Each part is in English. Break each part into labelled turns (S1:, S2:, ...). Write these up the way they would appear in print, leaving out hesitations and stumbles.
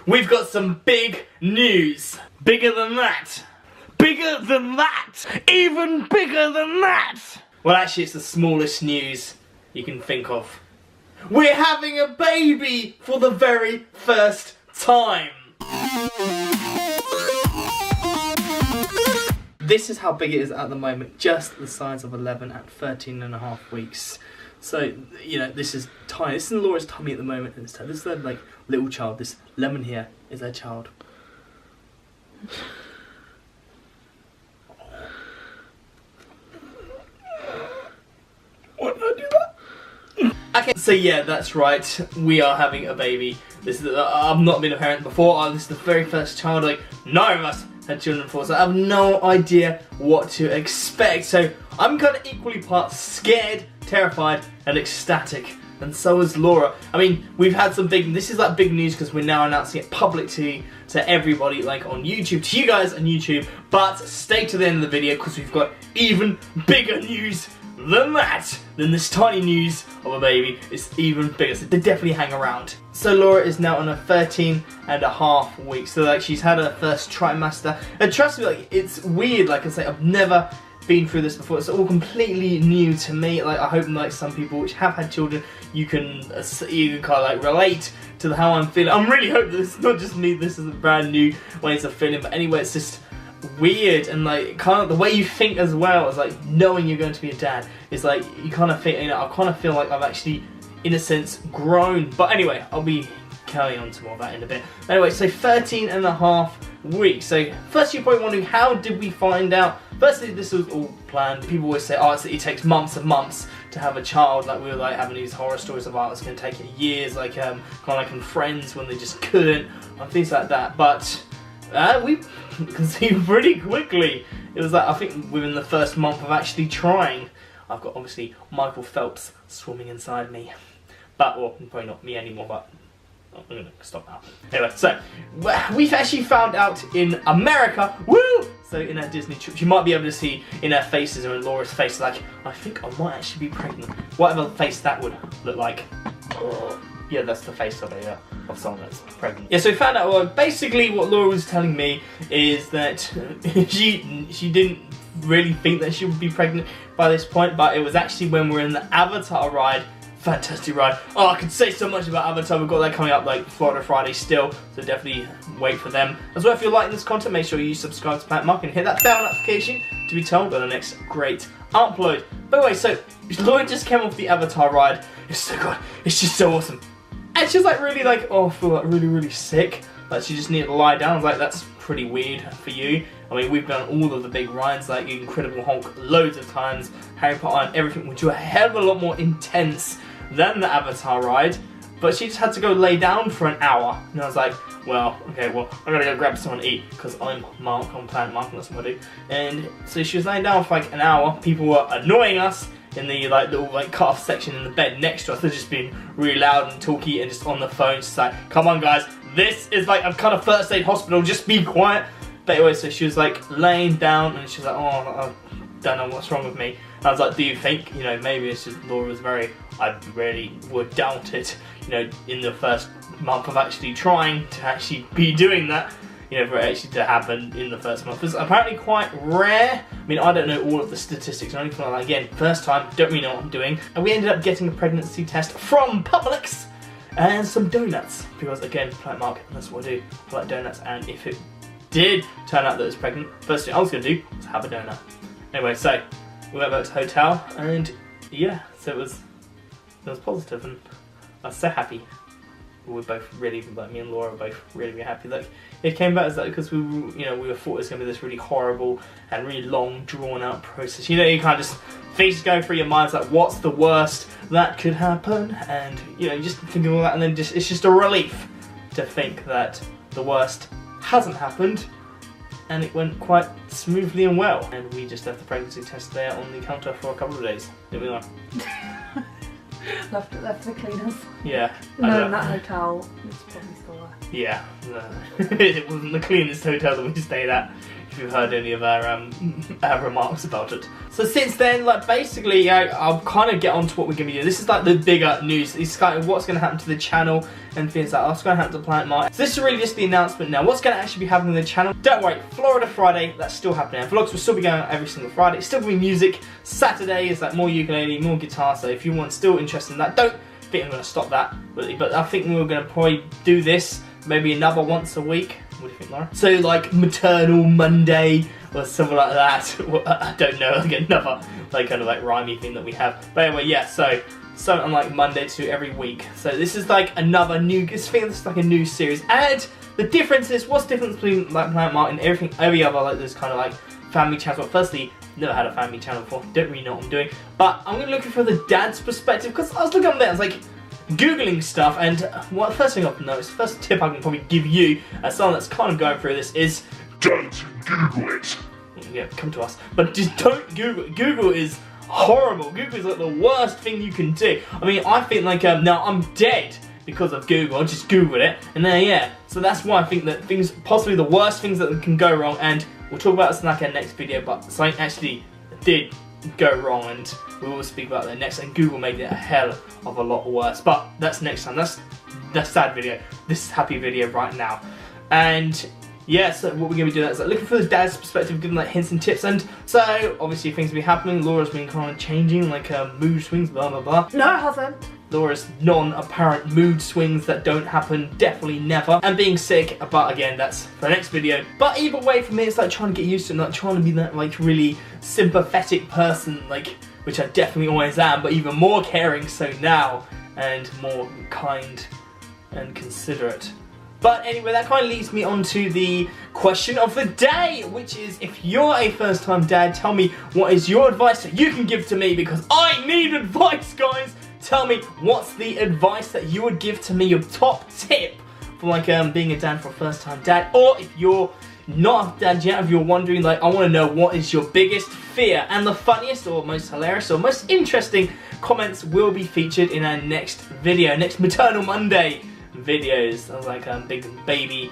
S1: we've got some big news. Bigger than that. Bigger than that. Even bigger than that. Well, actually, it's the smallest news you can think of. We're having a baby for the very first time. This is how big it is at the moment, just the size of 11 at 13.5 weeks. So, you know, this is tiny. This is in Laura's tummy at the moment. And this is their, like, little child. This lemon here is their child. Why did I do that? Okay, so yeah, that's right. We are having a baby. This is I've not been a parent before. This is the very first child. Like, none of us had children before, so I have no idea what to expect. So I'm kind of equally parts scared, terrified, and ecstatic. And so is Laura. I mean, we've had some big. This is like big news because we're now announcing it publicly to everybody, like on YouTube, to you guys on YouTube. But stay to the end of the video because we've got even bigger news than that. Then this tiny news of a baby is even bigger. So they definitely hang around. So Laura is now on her 13.5 weeks. So like she's had her first trimester. And trust me, like it's weird. Like I say, I've never been through this before. It's all completely new to me. Like I hope like some people which have had children, you can kind of like relate to how I'm feeling. I'm really hoping that it's not just me. This is a brand new ways of feeling. But anyway, it's just weird, and like kind of the way you think as well is like knowing you're going to be a dad. It's like you kind of think, you know, I kind of feel like I've actually, in a sense, grown. But anyway, I'll be carrying on to more of that in a bit. Anyway, so 13.5 weeks. So first you're probably wondering, how did we find out? Firstly, this was all planned. People always say, oh, it takes months and months to have a child. Like we were like having these horror stories about it's going to take years, like kind of like in Friends when they just couldn't, and things like that. But we conceived pretty quickly. It was like, I think within the first month of actually trying, I've got obviously Michael Phelps swimming inside me. But, well, probably not me anymore, but I'm going to stop now. Anyway, so we've actually found out in America, woo! So in our Disney trip, you might be able to see in our faces or in Laura's face, like, I think I might actually be pregnant. Whatever face that would look like. Oh, yeah, that's the face of a of someone that's pregnant. Yeah, so we found out, well, basically what Laura was telling me is that she didn't really think that she would be pregnant by this point, but it was actually when we were in the Avatar ride. Fantastic ride. Oh, I could say so much about Avatar. We've got that coming up like Florida Friday still, so definitely wait for them. As well, if you're liking this content, make sure you subscribe to Planet Mark and hit that bell notification to be told when the next great upload. By the way, so Laura just came off the Avatar ride. It's so good. It's just so awesome. And she was like really like, oh, I feel like really sick. Like she just needed to lie down. I was like, that's pretty weird for you. I mean, we've done all of the big rides like Incredible Hulk loads of times, Harry Potter and everything, which were a hell of a lot more intense than the Avatar ride. But she just had to go lay down for an hour. And I was like, well, okay, well, I'm gonna go grab something to eat because I'm Mark, on Planet Mark, and that's what I do. And so she was laying down for like an hour. People were annoying us in the like little like cut-off section in the bed next to us. They're just being really loud and talky and just on the phone, just like, come on guys, this is like a kind of first aid hospital, just be quiet. But anyway, so she was like laying down and she was like, oh, I don't know what's wrong with me. And I was like, do you think, you know, maybe it's just Laura was very, I really would doubt it, you know, in the first month of actually trying to actually be doing that, you know, for it actually to happen in the first month. It's apparently quite rare. I mean, I don't know all of the statistics or anything like that. Again, first time, don't really know what I'm doing. And we ended up getting a pregnancy test from Publix and some donuts. Because again, Planet Mark, that's what I do. I like donuts, and if it did turn out that it was pregnant, first thing I was going to do was have a donut. Anyway, so we went back to the hotel, and yeah, so it was positive, and I was so happy. We were both really, like me and Laura were both really happy. Like it came back as that because we were, you know, we thought it was going to be this really horrible and really long, drawn out process. You know, you kind of just things going through your mind, like what's the worst that could happen, and you know, you just think of all that, and then just it's just a relief to think that the worst hasn't happened, and it went quite smoothly and well. And we just left the pregnancy test there on the counter for a couple of days, didn't we, Laura?
S2: left the cleaners.
S1: Yeah.
S2: No, in that hotel, it's probably still there.
S1: Yeah, it wasn't the cleanest hotel that we stayed at, if you've heard any of our remarks about it. So since then, like basically, I'll kind of get on to what we're going to do. This is like the bigger news. It's kind of what's going to happen to the channel and things like that. What's going to happen to Planet Mart. So this is really just the announcement now. What's going to actually be happening on the channel? Don't worry, Florida Friday, that's still happening. Vlogs will still be going out every single Friday. It's still going to be music. Saturday is like more ukulele, more guitar. So if you want still interested in that, don't think I'm going to stop that. But I think we're going to probably do this maybe another once a week. What do you think, Laura? So like Maternal Monday or something like that. I don't know, like another like kind of like rhymey thing that we have. But anyway, yeah, so something like Monday to every week. So this is like another new, I think this is like a new series. And the difference is, what's the difference between like Planet Mart and every other like this kind of like family channel? Well, firstly, never had a family channel before, don't really know what I'm doing. But I'm gonna look for the dad's perspective, because I was looking on there, I was like Googling stuff, and first thing I've noticed, first tip I can probably give you as someone that's kind of going through this is don't Google it. Yeah, come to us. But just don't Google it. Google is horrible. Google is like the worst thing you can do. I mean, I think like now I'm dead because of Google. I just Googled it, and then yeah. So that's why I think that things, possibly the worst things that can go wrong, and we'll talk about this in like our next video, but something actually did go wrong, and we will speak about that next, and Google made it a hell of a lot worse, but that's next time. That's sad video. This is happy video right now. And yeah, so what we're going to be doing is like looking for the dad's perspective, giving like hints and tips, and so obviously things will be happening. Laura's been kind of changing, like mood swings, blah blah blah.
S2: No, I haven't.
S1: Laura's non-apparent mood swings that don't happen, definitely never, and being sick, but again, that's for the next video. But either way, for me, it's like trying to get used to it, like trying to be that like really sympathetic person, like, which I definitely always am, but even more caring so now, and more kind and considerate. But anyway, that kind of leads me on to the question of the day, which is, if you're a first-time dad, tell me what is your advice that you can give to me, because I need advice, guys! Tell me, what's the advice that you would give to me, your top tip for like being a dad for a first-time dad, or if you're not a dad yet, if you're wondering, like, I want to know what is your biggest fear, and the funniest or most hilarious or most interesting comments will be featured in our next video, next Maternal Monday videos of like big baby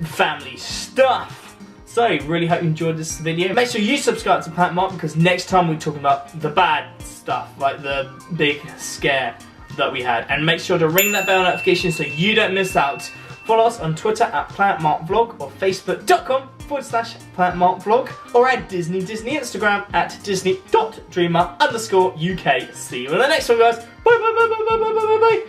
S1: family stuff. So, really hope you enjoyed this video. Make sure you subscribe to Planet Mart, because next time we're talking about the bad stuff, like the big scare that we had. And make sure to ring that bell notification so you don't miss out. Follow us on Twitter at PlanetMartVlog or Facebook.com/PlanetMartVlog, or at Disney Instagram at Disney.Dreamer_UK. See you in the next one, guys. Bye bye bye bye bye bye bye bye.